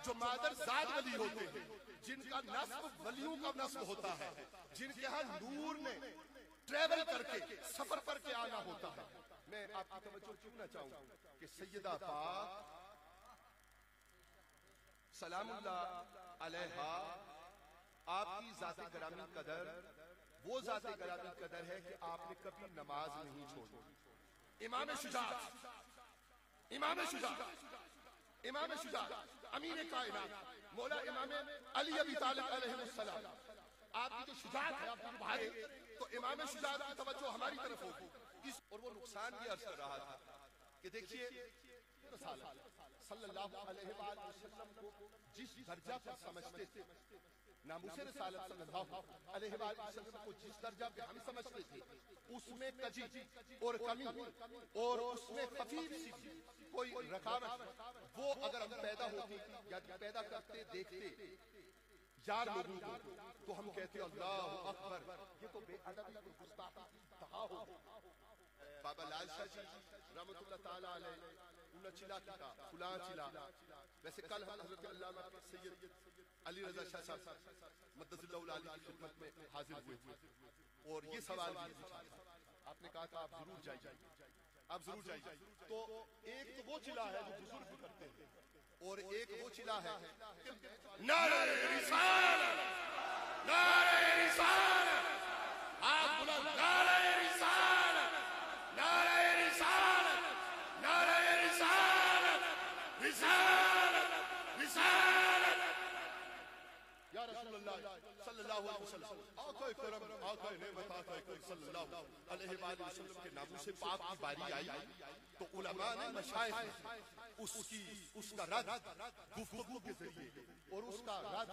जो मादरजाद वली होते हैं, जिनका नस्ब वलियों का नस्ब होता है, जिनके यहाँ नूर ने ट्रेवल करके सफर करके आना होता है। मैं आपकी तवज्जो चुनना चाहूंगा कि सैयदा पाक सलामुल्लाह अलैहा, आपकी ज़ाते ग्रामी कदर वो ज़ाते ग्रामी कदर है कि आपने कभी नमाज नहीं छोड़ी। इमाम शुजाअत, इमाम शुजाअत, इमाम शुजाअत, अमीर कायनात मौला इमाम अली अबी तालिब अलैहिस्सलाम, आपकी जो शुजाअत है, आपके भाई, तो इमाम शुजाअत की तवज्जो हमारी तरफ होगी। और वो नुकसान भी अर्ज कर रहा था कि देखिए सल्लल्लाहु अलैहि वसल्लम को जिस दर्जा पर समझते थे, नामुसे रिसालत सल्लल्लाहु अलैहि वसल्लम को जिस दर्जा पे हम समझते थे, उसमें कजी और कमी और उसमें खफीफ सी कोई रकावट, वो अगर हम पैदा होती या पैदा करते देखते चार लोगों को, तो हम कहते अल्लाह अकबर, ये तो बेअदबी और गुस्ताखी कहा हो। बाबा लाल शाह जी रहमतुल्लाह ताला अलैह उन्हें चिल्ला किया फुला चिल्ला। वैसे कल हम हज़रत अल्लामा सैयद अली रज़ा शाह साहब मद्दसिल्लाहु अलैहि की खिदमत में हाजिर हुए थे और ये सवाल भी पूछा था। आपने कहा था आप जरूर जाइए, आप जरूर जाइए। तो एक तो वो चिल्ला है जो बुजुर्ग करते हैं, और एक वो चिल्ला है नारे रिसालत, नारे रिसालत, आप बुलंद, नारे रिसालत, नारे रिसालत, नारे रिसालत, रिसालत, रिसालत या रसूलुल्लाह सल्लल्लाहु अलैहि वसल्लम, आका करम, आका नेमत, आका सल्लल्लाहु अलैहि वसल्लम के नामों से पाक की बारी आई, तो उलमा ने मशाइख उसकी उसका रद्द गुफ्तगू के जरिए और उसका रद्द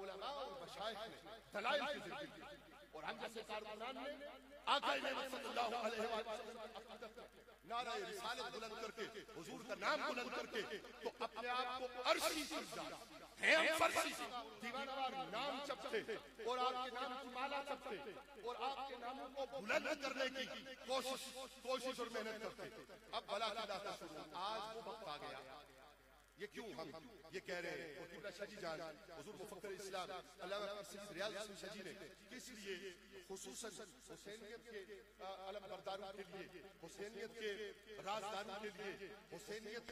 उलमा और मशाइख ने दलाइल के जरिए, और हम जैसे कारकुनान ने आका नेमत सल्लल्लाहु अलैहि वसल्लम नारा रिसालत बुलंद करके, हुजूर का नाम बुलंद करके, तो अपने आप को अर्शी समझा है। हम फर्शी दीवानवार नाम जपते और आपके नाम की माला जपते और आपके नामों को बुलंद करने की कोशिश और मेहनत करते। अब भला दाता शुरू, आज वो वक्त आ गया। ये क्यों हम ये कह रहे हैं, और किबला शाह जी जान हुजूर मुफक्किर इस्लाम अल्लामा सैयद रियाज हुसैन शाह जी ने किस लिए खुसूसन हुसैनियत के अलमबरदारों के लिए, हुसैनियत के राजदारों के लिए, हुसैनियत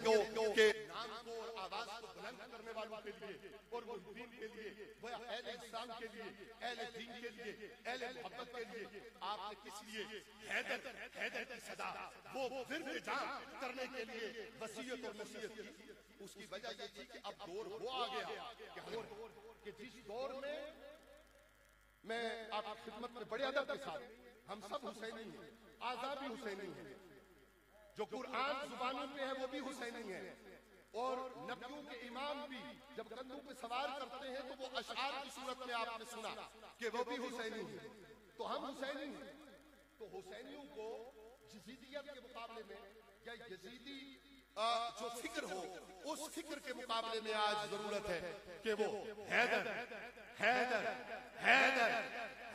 के नाम को और आवाज को बुलंद करने वालों के लिए और वो दीन के लिए, वो अहले इस्लाम के लिए, अहले दीन के लिए, अहले मोहब्बत के लिए आपने किस लिए हैदर, हैदर की सदा वो फिर जान करने के लिए वसीयत और नसीहत की। उसकी वजह ये थी कि अब दौर वो आ गया कि जिस दौर में मैं आपकी खिदमत में बड़े अदब के साथ, हम सब हुसैनी हैं, आज़ाद भी हुसैनी हैं, जो कुरान जुबानों पे है वो भी हुसैनी है, और नबियों के इमाम भी जब कंधों पे सवार करते हैं तो वो अशआर की सूरत में आपने सुना कि वो भी हुसैनी है। तो हम हुसैनी हैं, तो हुसैनियों को यजीदियत के मुकाबले में या यजीदी जो फिक्र हो, उस फिक्र के मुकाबले में आज जरूरत है कि वो हैदर, हैदर, हैदर,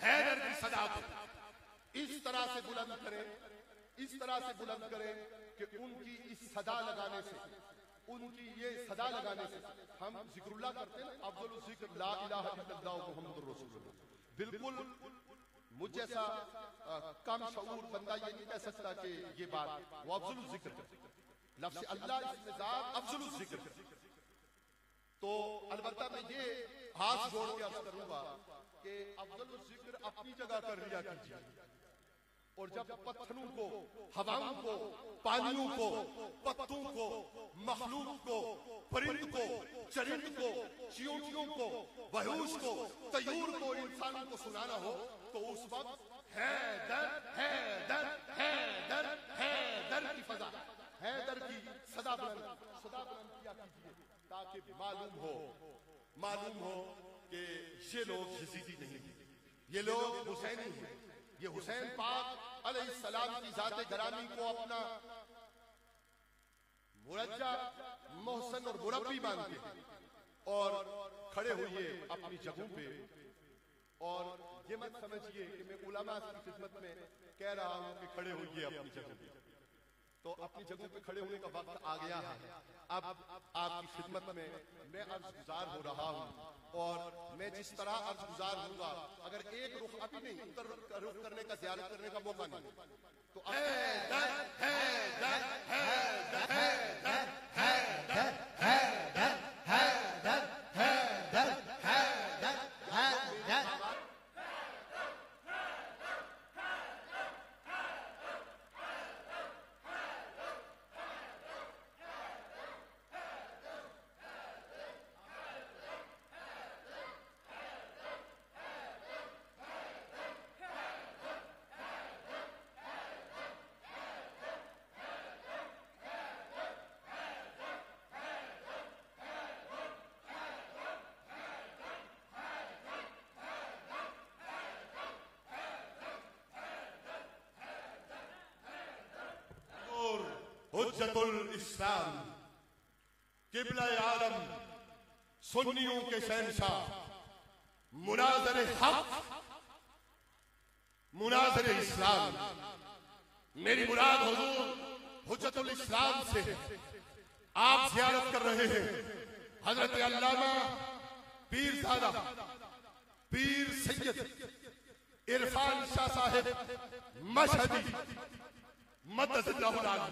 हैदर की सदा को इस तरह से बुलंद करें, इस तरह से बुलंद करें कि उनकी इस सदा लगाने से, उनकी ये सदा लगाने से हम जिक्रुल्लाह करते हैं, अफजल जिक्र ला इलाहा इल्लल्लाह मुहम्मदुर रसूलुल्लाह। बिल्कुल मुझ जैसा कम शऊर बंदा ये नहीं कह सकता कि ये बात वो अफजल जिक्र, लफ्ज़ अल्लाह इसमें ज़ात अफजल जिक्र। तो अलबत्ता मैं ये हाथ जोड़ के अर्ज करूंगा कि अफजल जिक्र अपनी जगह कर लिया कीजिए, और जब पत्थरों को, हवाओं को, पानियों को, पत्तों को, मखलूक को, परिंद को, चरिंद को, चींटियों को, वहूश को, तयूर को, इंसानों को सुनाना हो तो उस वक्त हैदर, हैदर, हैदर, हैदर की फजा, हैदर की सदा बुलंद किया कीजिए, ताकि मालूम हो कि ये लोग यजीदी नहीं हैं, ये लोग हुसैनी हैं, ये हुसैन पाक अलैहिस्सलाम की जाते गरामी को अपना मुरज्जा, मोहसन और मुरब्बी मानते हैं, और खड़े हुए अपनी जगहों पे। और ये मत समझिए कि मैं उलमा की खिदमत में कह रहा हूं कि खड़े होइए अपनी जगह पे, तो अपनी जगह पे खड़े होने का वक्त आ गया है। अब आपकी खिदमत में मैं अर्ज़गुज़ार हो रहा हूँ, और मैं जिस तरह अर्ज़गुज़ार होऊंगा, अगर एक रुख अभी नहीं उतर रुख करने का, ज़ियारत करने का मौका नहीं, तो हुज्जतुल इस्लाम, किबला आलम, सुन्नियों के शहंशाह, मुनाज़िर हक, मुनाज़िर इस्लाम। मेरी मुराद हुजूर हुज्जतुल इस्लाम से आप ज़ियारत कर रहे हैं हजरत अल्लामा पीरज़ादा पीर सैयद इरफान शाह साहिब मशहदी मद्दसिल्लाहुल आला।